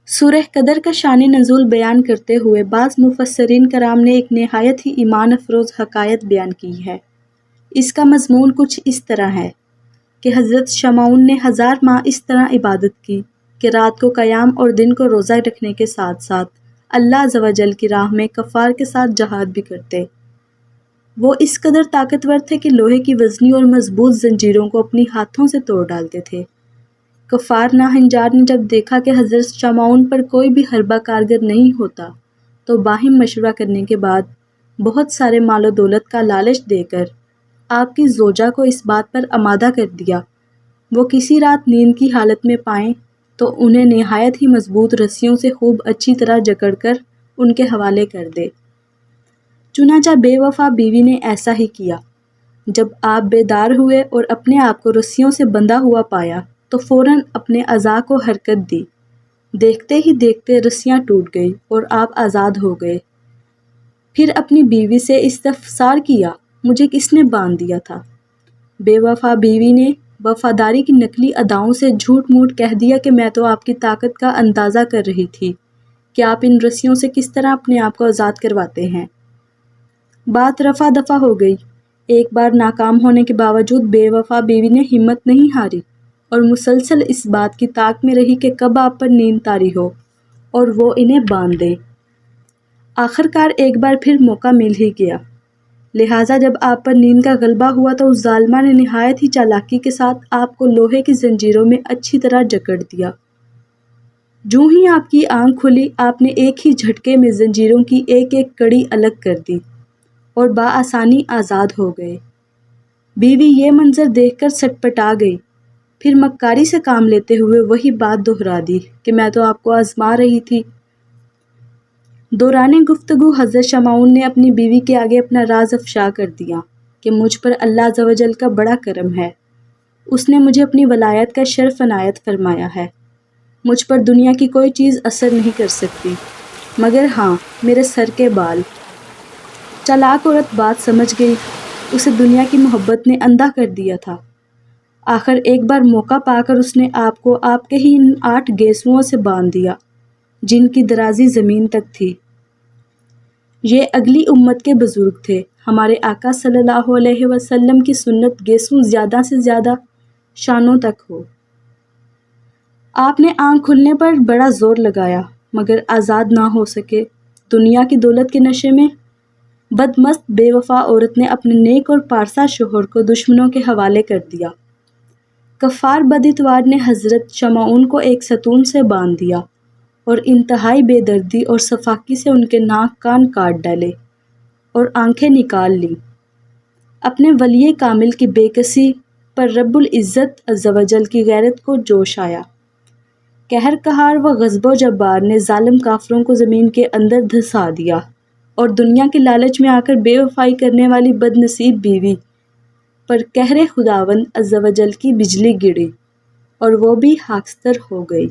سورہ قدر کا شان نزول بیان کرتے ہوئے بعض مفسرین کرام نے ایک نہایت ہی ایمان افروز حقائق بیان کی ہے۔ اس کا مضمون کچھ اس طرح ہے کہ حضرت شمعون نے 1000 ماہ اس طرح عبادت کی کہ رات کو قیام اور دن کو روزہ رکھنے کے ساتھ ساتھ اللہ عز و جل کی راہ میں کفار کے ساتھ جہاد بھی کرتے۔ وہ اس قدر طاقتور تھے کہ لوہے کی وزنی اور مضبوط زنجیروں کو اپنی ہاتھوں سے توڑ ڈالتے تھے۔ کفار ناہنجار نے جب دیکھا کہ حضرت شمعون پر کوئی بھی حربہ کارگر نہیں ہوتا تو باہم مشورہ کرنے کے بعد بہت سارے مال و دولت کا لالچ دے کر آپ کی زوجہ کو اس بات پر آمادہ کر دیا وہ کسی رات نیند کی حالت میں پائیں تو انہیں نہایت ہی مضبوط رسیوں سے خوب اچھی طرح جکڑ کر ان کے حوالے کر دے۔ چنانچہ بے وفا بیوی نے ایسا ہی کیا۔ جب آپ بیدار ہوئے اور اپنے آپ کو رسیوں سے بندھا ہوا پایا تو فوراً اپنے اعضاء کو حرکت دی۔ دیکھتے ہی دیکھتے رسیاں ٹوٹ گئی اور آپ آزاد ہو گئے۔ پھر اپنی بیوی سے استفسار کیا، مجھے کس نے باندھ دیا تھا؟ بے وفا بیوی نے وفاداری کی نقلی اداؤں سے جھوٹ موٹ کہہ دیا کہ میں تو آپ کی طاقت کا اندازہ کر رہی تھی کہ آپ ان رسیوں سے کس طرح اپنے آپ کو آزاد کرواتے ہیں۔ بات رفع دفع ہو گئی۔ ایک بار ناکام ہونے کے باوجود بے وفا بیوی نے ہمت نہیں ہاری اور مسلسل اس بات کی طاق میں رہی کہ کب آپ پر نیند طاری ہو اور وہ انہیں باندھ دے۔ آخر کار ایک بار پھر موقع مل ہی گیا، لہٰذا جب آپ پر نیند کا غلبہ ہوا تو اس ظالمہ نے نہایت ہی چالاکی کے ساتھ آپ کو لوہے کی زنجیروں میں اچھی طرح جکڑ دیا۔ جوں ہی آپ کی آنکھ کھلی آپ نے ایک ہی جھٹکے میں زنجیروں کی ایک ایک کڑی الگ کر دی اور بآسانی آزاد ہو گئے۔ بیوی یہ منظر دیکھ کر سٹپٹا گئی، پھر مکاری سے کام لیتے ہوئے وہی بات دہرا دی کہ میں تو آپ کو آزما رہی تھی۔ دوران گفتگو حضرت شمعون نے اپنی بیوی کے آگے اپنا راز افشا کر دیا کہ مجھ پر اللہ عز و جل کا بڑا کرم ہے، اس نے مجھے اپنی ولایت کا شرف عنایت فرمایا ہے۔ مجھ پر دنیا کی کوئی چیز اثر نہیں کر سکتی مگر ہاں میرے سر کے بال۔ چالاک عورت بات سمجھ گئی، اسے دنیا کی محبت نے اندھا کر دیا تھا۔ آخر ایک بار موقع پا کر اس نے آپ کو آپ کے ہی ان 8 گیسوؤں سے باندھ دیا جن کی درازی زمین تک تھی۔ یہ اگلی امت کے بزرگ تھے۔ ہمارے آقا صلی اللہ علیہ وسلم کی سنت گیسو زیادہ سے زیادہ شانوں تک ہو۔ آپ نے آنکھ کھلنے پر بڑا زور لگایا مگر آزاد نہ ہو سکے۔ دنیا کی دولت کے نشے میں بدمست بے وفا عورت نے اپنے نیک اور پارسا شوہر کو دشمنوں کے حوالے کر دیا۔ کفار بداتوار نے حضرت شمعون کو ایک ستون سے باندھ دیا اور انتہائی بے دردی اور سفاکی سے ان کے ناک کان کاٹ ڈالے اور آنکھیں نکال لیں۔ اپنے ولی کامل کی بے کسی پر رب العزت عز و جل کی غیرت کو جوش آیا۔ قہر قہار و غضب و جبار نے ظالم کافروں کو زمین کے اندر دھسا دیا اور دنیا کے لالچ میں آ کر بے وفائی کرنے والی بد نصیب بیوی پر قہر خداوند عز و جل کی بجلی گری اور وہ بھی خاکستر ہو گئی۔